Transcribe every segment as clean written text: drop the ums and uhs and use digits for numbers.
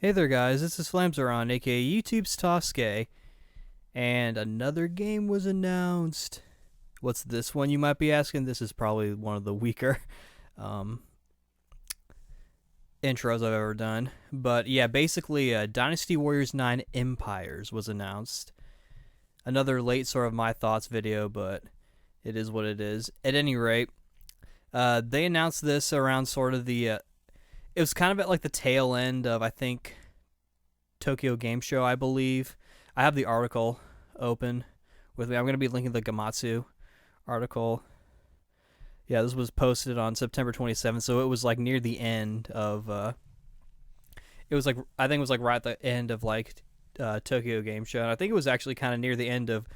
Hey there, guys. This is Flamzeron, aka YouTube's Tasuke, and another game was announced. What's this one, you might be asking? This is probably one of the weaker um, intros I've ever done. But yeah, basically, Dynasty Warriors 9 Empires was announced. Another late sort of my thoughts video, but it is what it is. At any rate, they announced this around sort of the it was kind of at like the tail end of, I think, Tokyo Game Show, I believe. I have the article open with me. I'm going to be linking the Gamatsu article. Yeah, this was posted on September 27th, so it was like near the end of it was like, I think it was like right at the end of like Tokyo Game Show, and I think it was actually kind of near the end of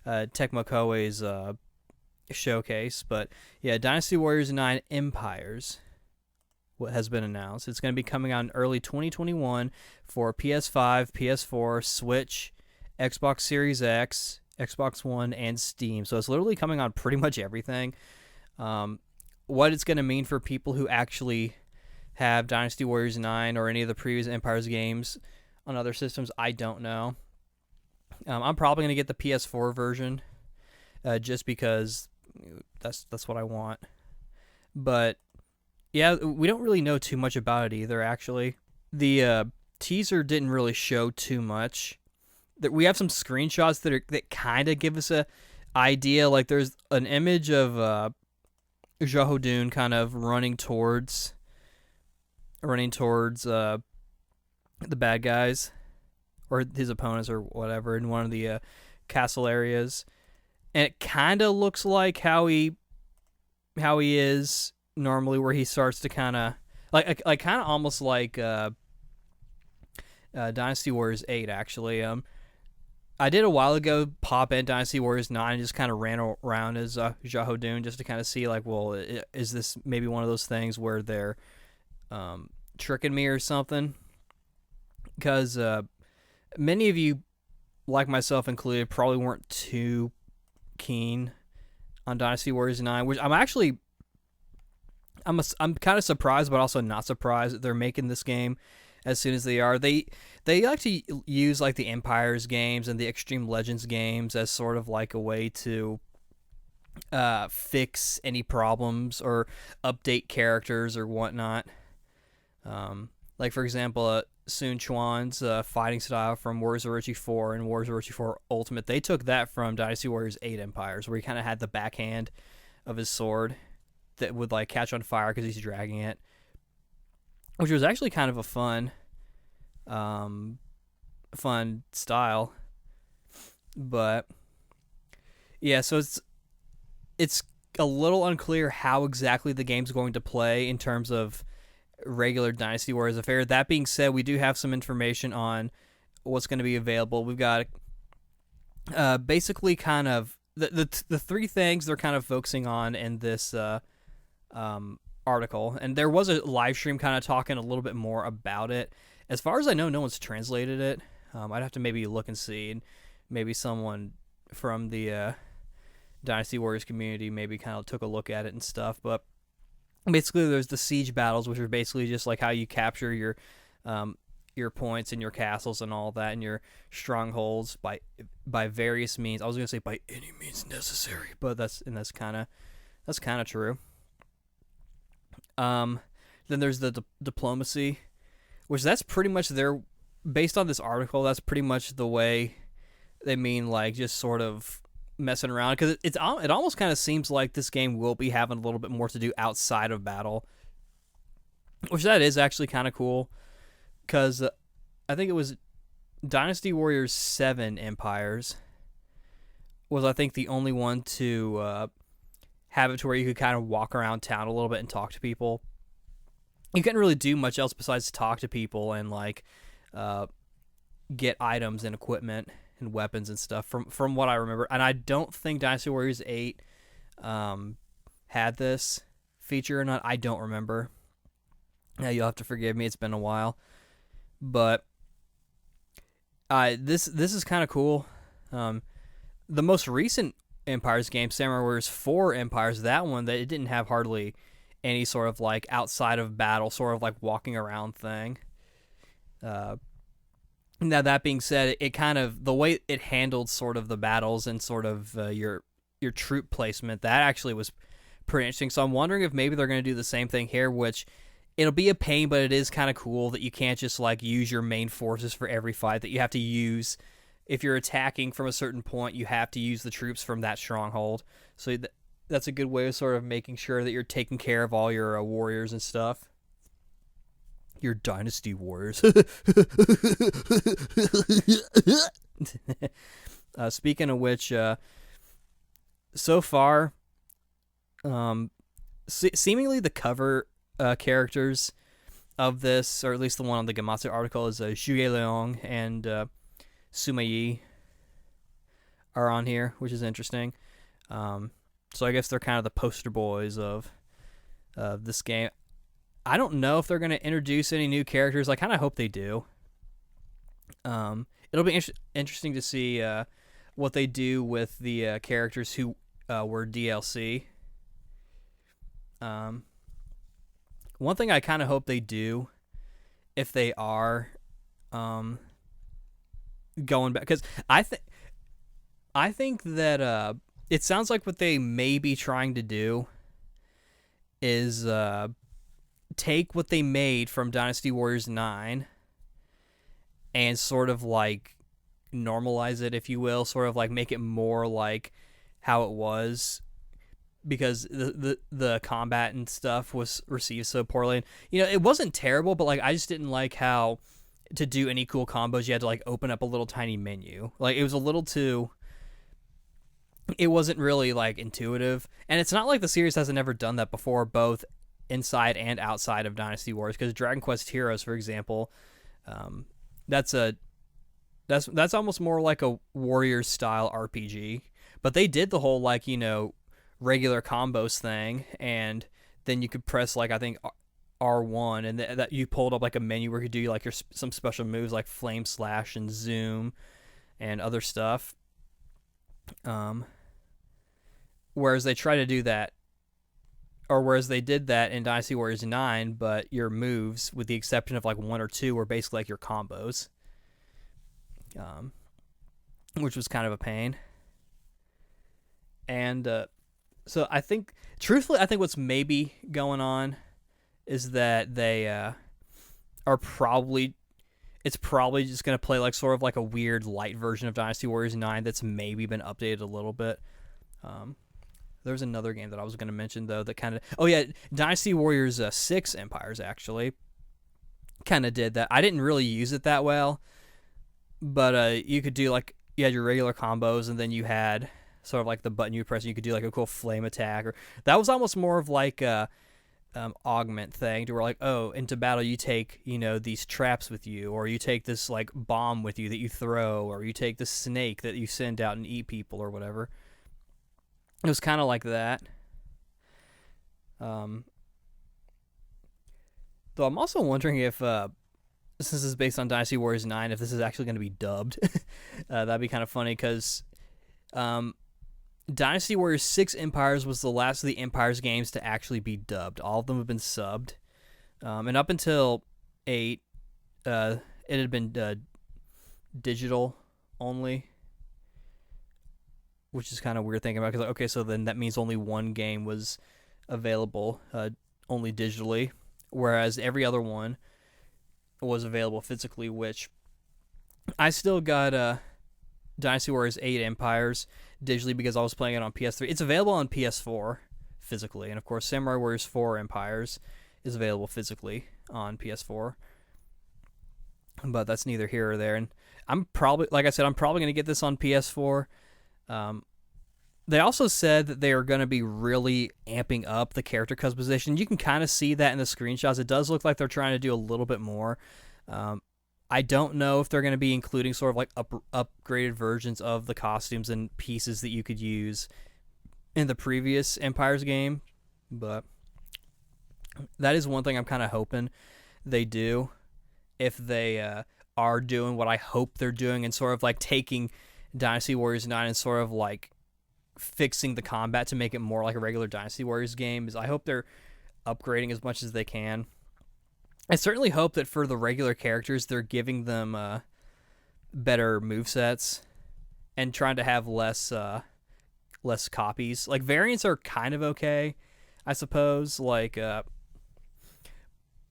Tecmo Koei's showcase. But yeah, Dynasty Warriors 9 Empires has been announced. It's going to be coming out in early 2021 for PS5, PS4, Switch, Xbox Series X, Xbox One, and Steam. So it's literally coming on pretty much everything. What it's going to mean for people who actually have Dynasty Warriors 9 or any of the previous Empires games on other systems, I don't know. I'm probably going to get the PS4 version just because that's what I want. But yeah, we don't really know too much about it either, actually. The teaser didn't really show too much. We have some screenshots that kind of give us a idea. Like, there's an image of Jahodun kind of running towards the bad guys, or his opponents or whatever, in one of the castle areas. And it kind of looks like how he is normally, where he starts to kind of like kind of almost like Dynasty Warriors 8, actually. I did a while ago pop in Dynasty Warriors 9 and just kind of ran around as Jahodun just to kind of see, like, well, is this maybe one of those things where they're tricking me or something? Because many of you, like myself included, probably weren't too keen on Dynasty Warriors 9, which I'm kind of surprised, but also not surprised that they're making this game as soon as they are. They like to use like the Empires games and the Extreme Legends games as sort of like a way to fix any problems or update characters or whatnot. Like, for example, Sun Chuan's fighting style from Warriors of Orochi 4 and Warriors of Orochi 4 Ultimate, they took that from Dynasty Warriors 8 Empires, where he kind of had the backhand of his sword that would like catch on fire because he's dragging it, which was actually kind of a fun style. But yeah, so it's a little unclear how exactly the game's going to play in terms of regular Dynasty Warriors affair. That being said, we do have some information on what's going to be available. We've got basically kind of the three things they're kind of focusing on in this article, and there was a live stream kind of talking a little bit more about it. As far as I know, no one's translated it. I'd have to maybe look and see, and maybe someone from the Dynasty Warriors community maybe kind of took a look at it and stuff. But basically, there's the siege battles, which are basically just like how you capture your points and your castles and all that, and your strongholds by various means. I was gonna say by any means necessary, but that's kind of true. Then there's the diplomacy, which that's pretty much based on this article, that's pretty much the way they mean, like, just sort of messing around, because it almost kind of seems like this game will be having a little bit more to do outside of battle, which that is actually kind of cool, because I think it was Dynasty Warriors 7 Empires was, I think, the only one to have it to where you could kind of walk around town a little bit and talk to people. You couldn't really do much else besides talk to people and like get items and equipment and weapons and stuff from what I remember. And I don't think Dynasty Warriors 8 had this feature or not. I don't remember. Yeah, you'll have to forgive me. It's been a while. But this is kind of cool. The most recent Empires game, Samurai Warriors 4 Empires, that one, that it didn't have hardly any sort of like outside of battle sort of like walking around thing. Now that being said, it kind of the way it handled sort of the battles and sort of your troop placement, that actually was pretty interesting. So I'm wondering if maybe they're going to do the same thing here, which it'll be a pain, but it is kind of cool that you can't just like use your main forces for every fight. That you have to use, if you're attacking from a certain point, you have to use the troops from that stronghold. So that's a good way of sort of making sure that you're taking care of all your warriors and stuff. Your Dynasty Warriors. Speaking of which, so far, seemingly the cover characters of this, or at least the one on the Gamatsu article, is Zhuge Liang and Sima Yi are on here, which is interesting. So I guess they're kind of the poster boys of this game. I don't know if they're going to introduce any new characters. I kind of hope they do. It'll be interesting to see what they do with the characters who were DLC. One thing I kind of hope they do, if they are going back, because I think that it sounds like what they may be trying to do is take what they made from Dynasty Warriors 9 and sort of like normalize it, if you will, sort of like make it more like how it was, because the combat and stuff was received so poorly. And, it wasn't terrible, but like I just didn't like how to do any cool combos you had to like open up a little tiny menu. Like it was a little too, it wasn't really like intuitive, and it's not like the series hasn't ever done that before, both inside and outside of Dynasty Warriors, because Dragon Quest Heroes, for example, that's almost more like a Warriors style RPG, but they did the whole like regular combos thing, and then you could press like I think R1, and that you pulled up like a menu where you could do like some special moves like Flame Slash and Zoom and other stuff. Whereas they try to do that, or whereas they did that in Dynasty Warriors 9, but your moves, with the exception of like one or two, were basically like your combos, which was kind of a pain. And so I think, truthfully, what's maybe going on is that they are probably, it's probably just going to play like sort of like a weird light version of Dynasty Warriors 9 that's maybe been updated a little bit. There's another game that I was going to mention, though, that kind of... Oh, yeah, Dynasty Warriors 6 Empires, actually, kind of did that. I didn't really use it that well, but you could do, like... You had your regular combos, and then you had sort of like the button you press, and you could do, like, a cool flame attack. Or that was almost more of, like, a augment thing, to where, like, oh, into battle you take, these traps with you, or you take this, like, bomb with you that you throw, or you take the snake that you send out and eat people, or whatever. It was kind of like that. Though I'm also wondering if, since this is based on Dynasty Warriors 9, if this is actually going to be dubbed. That'd be kind of funny, because Dynasty Warriors 6 Empires was the last of the Empires games to actually be dubbed. All of them have been subbed. And up until 8, it had been digital only, which is kind of weird thinking about, because, okay, so then that means only one game was available only digitally, whereas every other one was available physically, which I still got Dynasty Warriors 8 Empires digitally because I was playing it on PS3. It's available on PS4 physically, and of course Samurai Warriors 4 Empires is available physically on PS4, but that's neither here or there. And I'm probably, like I said, I'm probably going to get this on PS4. They also said that they are going to be really amping up the character customization. You can kind of see that in the screenshots. It does look like they're trying to do a little bit more. I don't know if they're going to be including sort of like upgraded versions of the costumes and pieces that you could use in the previous Empires game, but that is one thing I'm kind of hoping they do, if they are doing what I hope they're doing, and sort of like taking Dynasty Warriors 9 and sort of like fixing the combat to make it more like a regular Dynasty Warriors game. Is I hope they're upgrading as much as they can. I certainly hope that for the regular characters, they're giving them better movesets and trying to have less copies. Like variants are kind of okay, I suppose.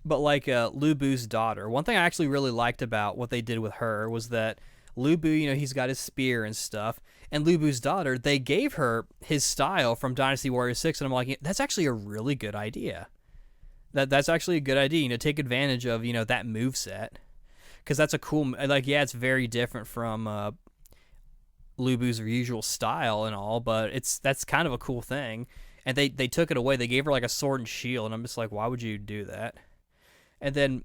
But Lu Bu's daughter. One thing I actually really liked about what they did with her was that Lu Bu, he's got his spear and stuff. And Lu Bu's daughter, they gave her his style from Dynasty Warriors 6, and I'm like, that's actually a really good idea. That's actually a good idea. Take advantage of that move set, because that's a cool. It's very different from Lu Bu's usual style and all, but that's kind of a cool thing. And they took it away. They gave her like a sword and shield, and I'm just like, why would you do that? And then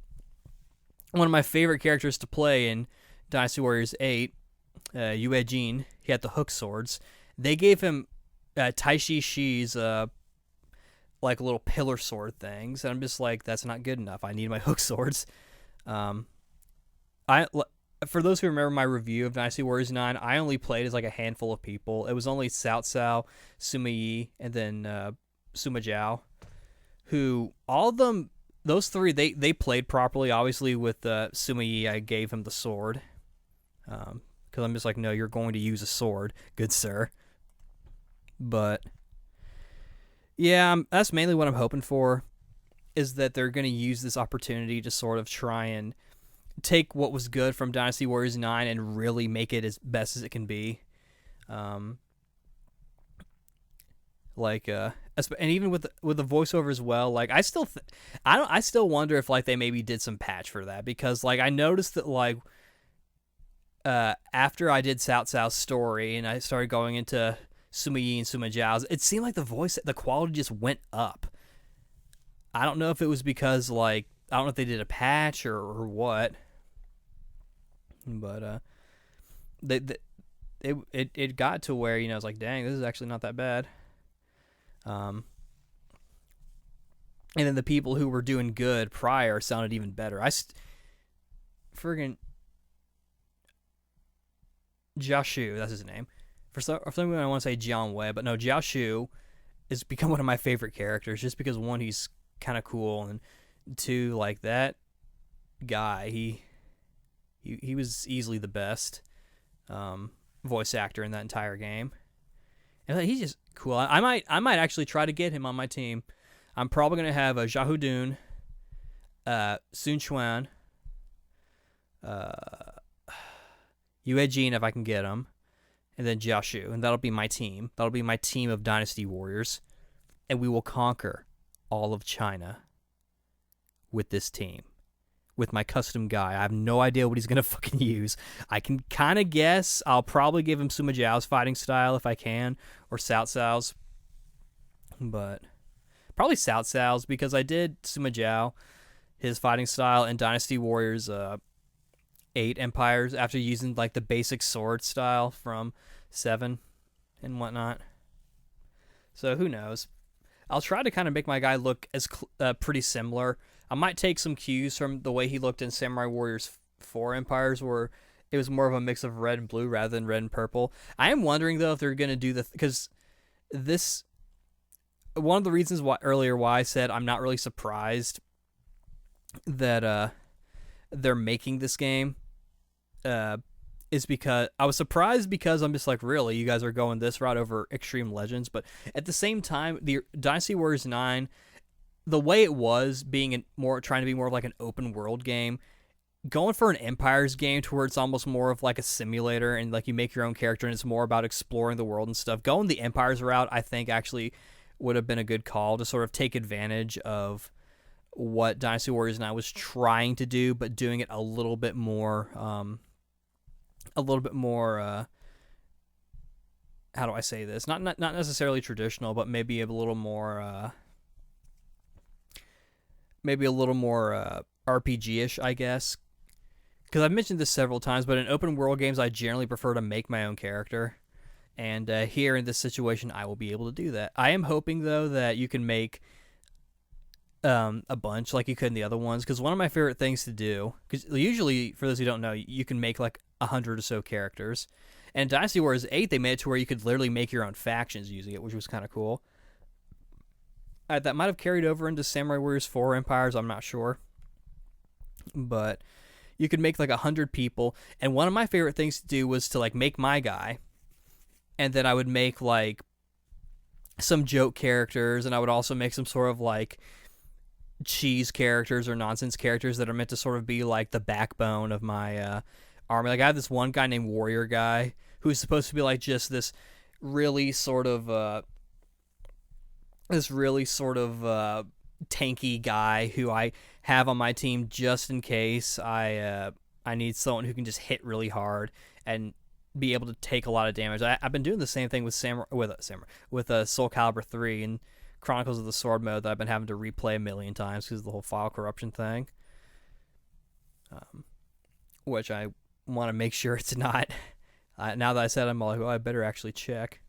one of my favorite characters to play in Dynasty Warriors 8, Yue Jin, he had the hook swords. They gave him Taishi Shi's like little pillar sword things, and I'm just like, that's not good enough. I need my hook swords. For those who remember my review of Dynasty Warriors 9, I only played as like a handful of people. It was only Cao Cao, Sima Yi, and then Sima Zhao, who all of them. Those three, they played properly. Obviously, with Sima Yi, I gave him the sword. Because I'm just like, no, you're going to use a sword, good sir. But, yeah, that's mainly what I'm hoping for, is that they're going to use this opportunity to sort of try and take what was good from Dynasty Warriors 9 and really make it as best as it can be. And even with the voiceover as well, like I still wonder if like they maybe did some patch for that, because like I noticed that like after I did Cao Cao's story and I started going into Sima Yi and Sima Zhao's, it seemed like the quality just went up. I don't know if it was because like I don't know if they did a patch or what, but it got to where I was like, dang, this is actually not that bad. And then the people who were doing good prior sounded even better. Friggin' Jiaoshu, that's his name. For some reason I want to say Jian Wei, but no, Jiaoshu has become one of my favorite characters just because, one, he's kind of cool, and two, like that guy, he was easily the best voice actor in that entire game. And he's just cool. I might actually try to get him on my team. I'm probably gonna have a Xiahou Sun Quan, Yue Jin if I can get him, and then Jiaoshu, and that'll be my team. That'll be my team of Dynasty Warriors, and we will conquer all of China with this team. With my custom guy. I have no idea what he's going to fucking use. I can kind of guess. I'll probably give him Sima Zhao's fighting style if I can, or Cao Cao's. But probably Cao Cao's, because I did Sima Zhao, his fighting style, in Dynasty Warriors 8 Empires after using like the basic sword style from 7 and whatnot. So who knows? I'll try to kind of make my guy look as pretty similar. I might take some cues from the way he looked in Samurai Warriors 4 Empires, where it was more of a mix of red and blue rather than red and purple. I am wondering, though, if they're going to do because this... One of the reasons why I said I'm not really surprised that they're making this game is because... I was surprised because I'm just like, really? You guys are going this route over Extreme Legends? But at the same time, the Dynasty Warriors 9... the way it was trying to be more of like an open world game, going for an Empires game to where it's almost more of like a simulator and like you make your own character and it's more about exploring the world and stuff. Going the Empires route, I think actually would have been a good call to sort of take advantage of what Dynasty Warriors 9 was trying to do, but doing it a little bit more, how do I say this? Not necessarily traditional, but maybe a little more, RPG-ish, I guess. Because I've mentioned this several times, but in open world games, I generally prefer to make my own character. And here in this situation, I will be able to do that. I am hoping, though, that you can make a bunch like you could in the other ones. Because one of my favorite things to do, because usually, for those who don't know, you can make like 100 or so characters. And in Dynasty Warriors 8, they made it to where you could literally make your own factions using it, which was kind of cool. That might have carried over into Samurai Warriors 4 Empires, I'm not sure. but you could make like 100 people. And one of my favorite things to do was to like make my guy, and then I would make like some joke characters, and I would also make some sort of like cheese characters or nonsense characters that are meant to sort of be like the backbone of my army. Like I have this one guy named Warrior Guy who's supposed to be like just this really sort of tanky guy who I have on my team just in case I need someone who can just hit really hard and be able to take a lot of damage. I've been doing the same thing with Soul Calibur 3 and Chronicles of the Sword mode that I've been having to replay a million times because of the whole file corruption thing, which I want to make sure it's not. Now that I said, I'm like, oh, I better actually check.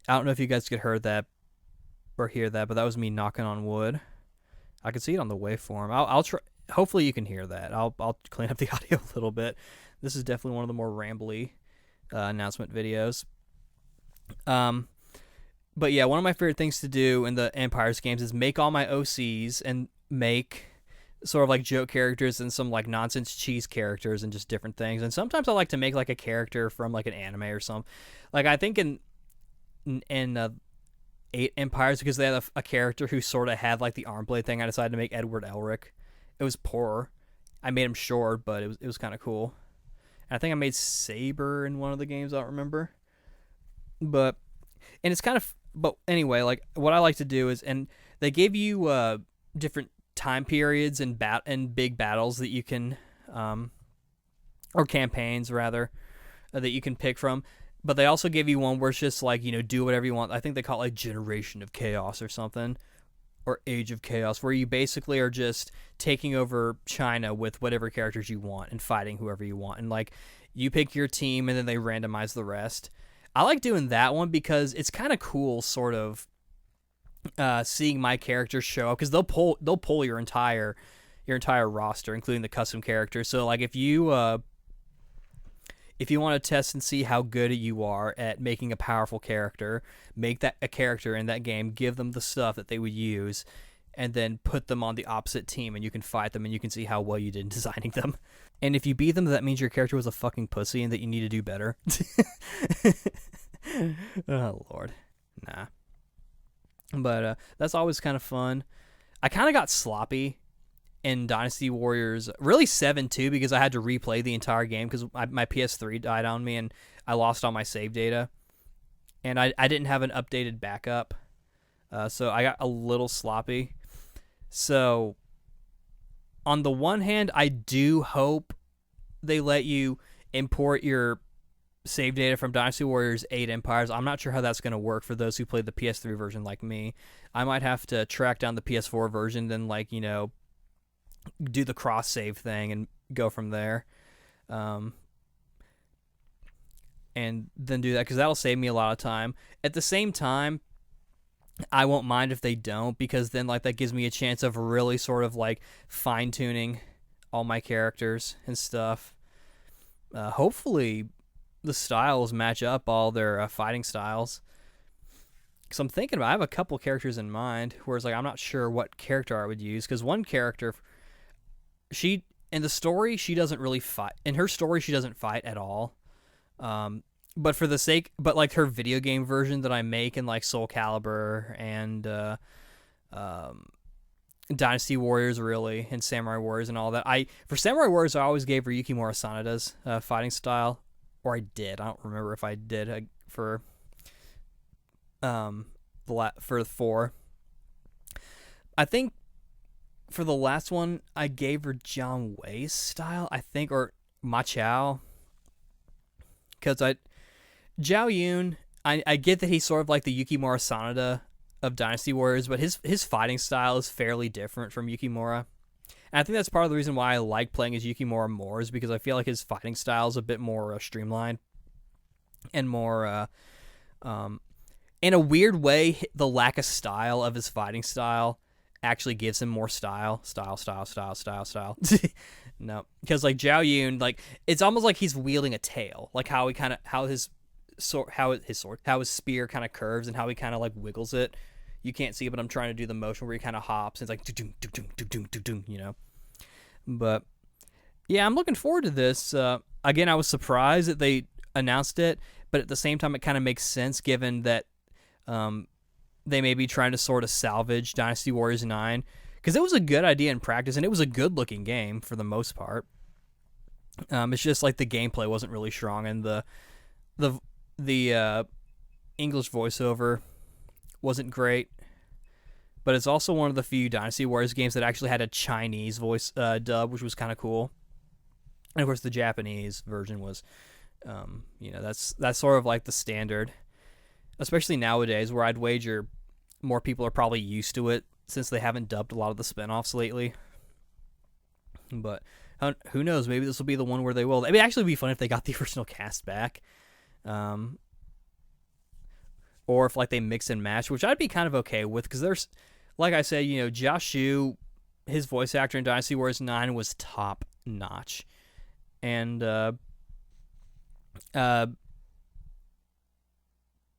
I don't know if you guys could hear that, but that was me knocking on wood. I could see it on the waveform. I'll try. Hopefully you can hear that. I'll clean up the audio a little bit. This is definitely one of the more rambly announcement videos. But yeah, one of my favorite things to do in the Empires games is make all my OCs and make sort of like joke characters and some like nonsense cheese characters and just different things. And sometimes I like to make like a character from like an anime or something. Like I think in 8 Empires, because they had a character who sort of had like the arm blade thing, I decided to make Edward Elric. It was poor. I made him short, but it was kind of cool. And I think I made Saber in one of the games, I don't remember. But anyway, like what I like to do is, and they gave you different time periods and big battles that you can, or campaigns rather, that you can pick from. But they also give you one where it's just like, do whatever you want. I think they call it like Generation of Chaos or something, or Age of Chaos, where you basically are just taking over China with whatever characters you want and fighting whoever you want. And like you pick your team and then they randomize the rest. I like doing that one because it's kind of cool, sort of seeing my characters show up, because they'll pull your entire roster, including the custom characters. So like if you want to test and see how good you are at making a powerful character, make that a character in that game, give them the stuff that they would use, and then put them on the opposite team, and you can fight them, and you can see how well you did in designing them. And if you beat them, that means your character was a fucking pussy and that you need to do better. Oh, Lord. Nah. But that's always kind of fun. I kind of got sloppy in Dynasty Warriors, really 7 too, because I had to replay the entire game because my PS3 died on me and I lost all my save data. And I didn't have an updated backup. So I got a little sloppy. So on the one hand, I do hope they let you import your save data from Dynasty Warriors 8 Empires. I'm not sure how that's going to work for those who played the PS3 version like me. I might have to track down the PS4 version, then do the cross save thing and go from there. And then do that, because that'll save me a lot of time. At the same time, I won't mind if they don't, because then like that gives me a chance of really sort of like fine-tuning all my characters and stuff. Hopefully the styles match up, all their fighting styles. Because I'm thinking about, I have a couple characters in mind, whereas like I'm not sure what character I would use, because one character, in the story, she doesn't really fight. In her story, she doesn't fight at all. But like her video game version that I make in like Soul Calibur and Dynasty Warriors, really, and Samurai Warriors and all that. For Samurai Warriors, I always gave her Yukimura Sanada's fighting style, or I did. I don't remember if I did for 4. I think for the last one, I gave her John Wei's style, I think, or Ma Chao. Because Zhao Yun, I get that he's sort of like the Yukimura Sanada of Dynasty Warriors, but his fighting style is fairly different from Yukimura. And I think that's part of the reason why I like playing as Yukimura more, is because I feel like his fighting style is a bit more streamlined and more, in a weird way, the lack of style of his fighting style actually gives him more style. No, because like Zhao Yun, like it's almost like he's wielding a tail, like how his spear kind of curves and how he kind of like wiggles it. You can't see it, but I'm trying to do the motion where he kind of hops. And it's like, But yeah, I'm looking forward to this. Again, I was surprised that they announced it, but at the same time, it kind of makes sense given that they may be trying to sort of salvage Dynasty Warriors 9, because it was a good idea in practice, and it was a good-looking game for the most part. It's just like the gameplay wasn't really strong, and the English voiceover wasn't great. But it's also one of the few Dynasty Warriors games that actually had a Chinese voice dub, which was kind of cool. And of course, the Japanese version was, that's sort of like the standard, especially nowadays, where I'd wager more people are probably used to it since they haven't dubbed a lot of the spinoffs lately. But who knows? Maybe this will be the one where they will. It would actually be fun if they got the original cast back. Or if like they mix and match, which I'd be kind of okay with, because there's, like I said, Josh Hsu, his voice actor in Dynasty Warriors 9 was top notch, and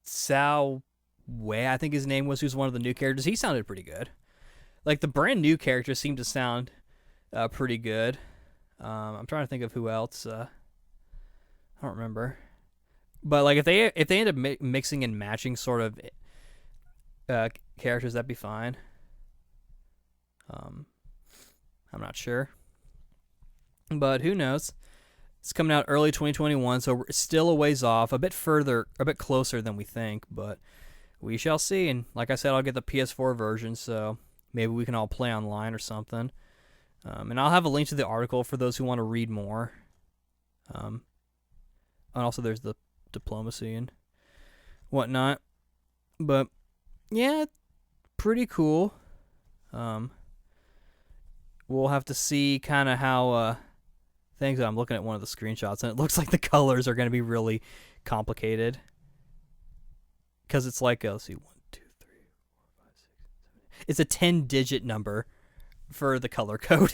Sao Wei, I think his name was, who's one of the new characters. He sounded pretty good. Like the brand new characters seemed to sound pretty good. I'm trying to think of who else. I don't remember. But like if they end up mixing and matching sort of characters, that'd be fine. I'm not sure, but who knows? It's coming out early 2021, so we're still a ways off, a bit closer than we think, but we shall see. And like I said, I'll get the PS4 version, so maybe we can all play online or something. And I'll have a link to the article for those who want to read more. And also there's the diplomacy and whatnot. But yeah, pretty cool. We'll have to see kind of how things. I'm looking at one of the screenshots, and it looks like the colors are going to be really complicated, because it's like let's see, 1, 2, 3, 4, 5, 6, 7. It's a 10-digit number for the color code.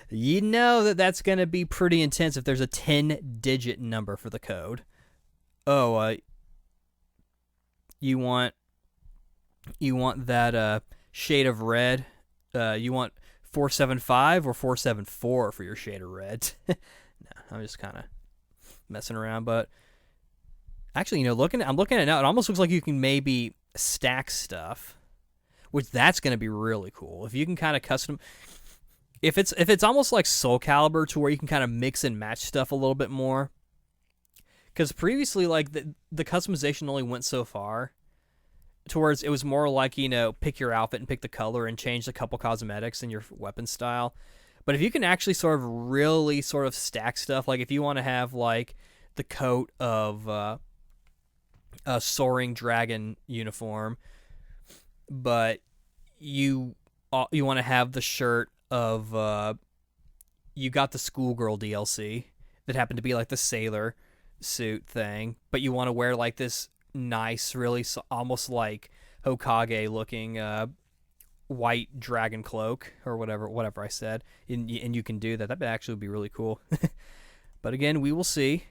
You know that's going to be pretty intense if there's a 10-digit number for the code. Oh, you want that shade of red? You want 475 or 474 for your shade of red? No, I'm just kind of messing around. But actually, I'm looking at it now. It almost looks like you can maybe stack stuff, which that's going to be really cool. If you can kind of custom, if it's almost like Soul Calibur, to where you can kind of mix and match stuff a little bit more. Because previously, like the customization only went so far, towards it was more like, pick your outfit and pick the color and change a couple cosmetics in your weapon style. But if you can actually sort of really sort of stack stuff, like if you want to have like the coat of a soaring dragon uniform, but you want to have the shirt of you got the schoolgirl DLC that happened to be like the sailor suit thing, but you want to wear like this nice, really almost like Hokage looking white dragon cloak or whatever I said, and you can do that. That would actually be really cool. But again, we will see.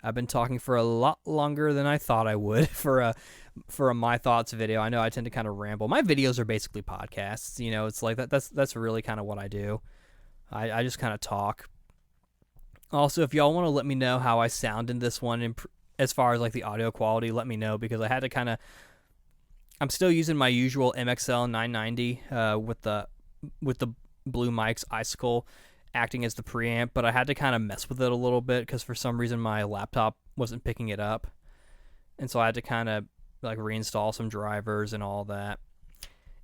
I've been talking for a lot longer than I thought I would for a My Thoughts video. I know I tend to kind of ramble. My videos are basically podcasts. It's like that's really kind of what I do. I just kind of talk. Also, if y'all want to let me know how I sound in this one, as far as like the audio quality, let me know, because I had to kind of. I'm still using my usual MXL 990 with the Blue Mike's Icicle acting as the preamp, but I had to kind of mess with it a little bit because for some reason my laptop wasn't picking it up, and so I had to kind of like reinstall some drivers and all that.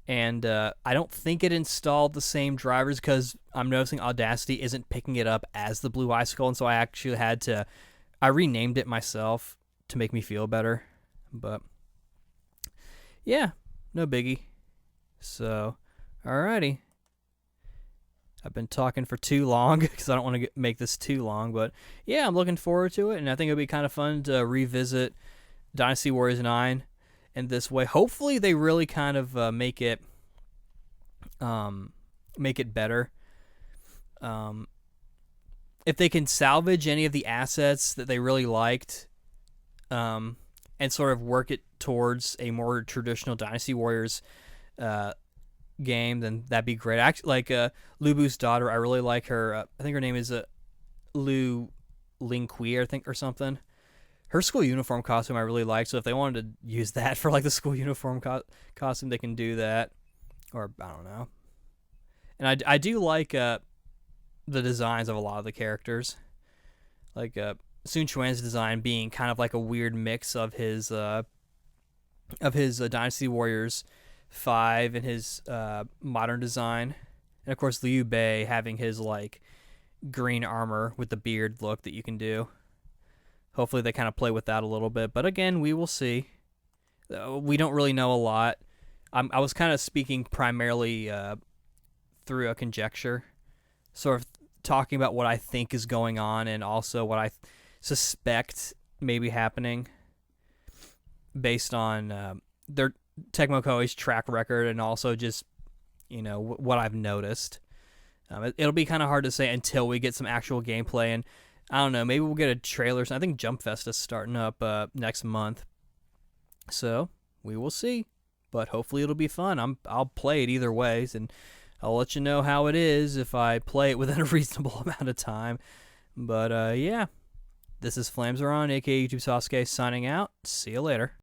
And I don't think it installed the same drivers, because I'm noticing Audacity isn't picking it up as the Blue Icicle, and so I actually I renamed it myself to make me feel better. But yeah, no biggie. So, alrighty. I've been talking for too long because I don't want to make this too long, but yeah, I'm looking forward to it, and I think it'll be kind of fun to revisit Dynasty Warriors 9 in this way. Hopefully they really kind of make it better. If they can salvage any of the assets that they really liked, and sort of work it towards a more traditional Dynasty Warriors game, then that'd be great. Actually, like Lubu's daughter, I really like her. I think her name is Lu Lingqi, I think, or something. Her school uniform costume I really like, so if they wanted to use that for like the school uniform costume, they can do that. Or I don't know. And I do like the designs of a lot of the characters, like Sun Quan's design being kind of like a weird mix of his Dynasty Warriors 5 and his modern design, and of course Liu Bei having his like green armor with the beard look that you can do. Hopefully they kind of play with that a little bit, but again, we will see. We don't really know a lot. I was kind of speaking primarily through a conjecture, sort of talking about what I think is going on and also what I suspect may be happening based on their Tecmo Koei's track record and also just, what I've noticed. It'll be kind of hard to say until we get some actual gameplay, and I don't know, maybe we'll get a trailer. I think Jump Fest is starting up next month, so we will see. But hopefully it'll be fun. I'll play it either ways, and I'll let you know how it is if I play it within a reasonable amount of time. But yeah, this is Flames Are On, aka YouTube Tasuke, signing out. See you later.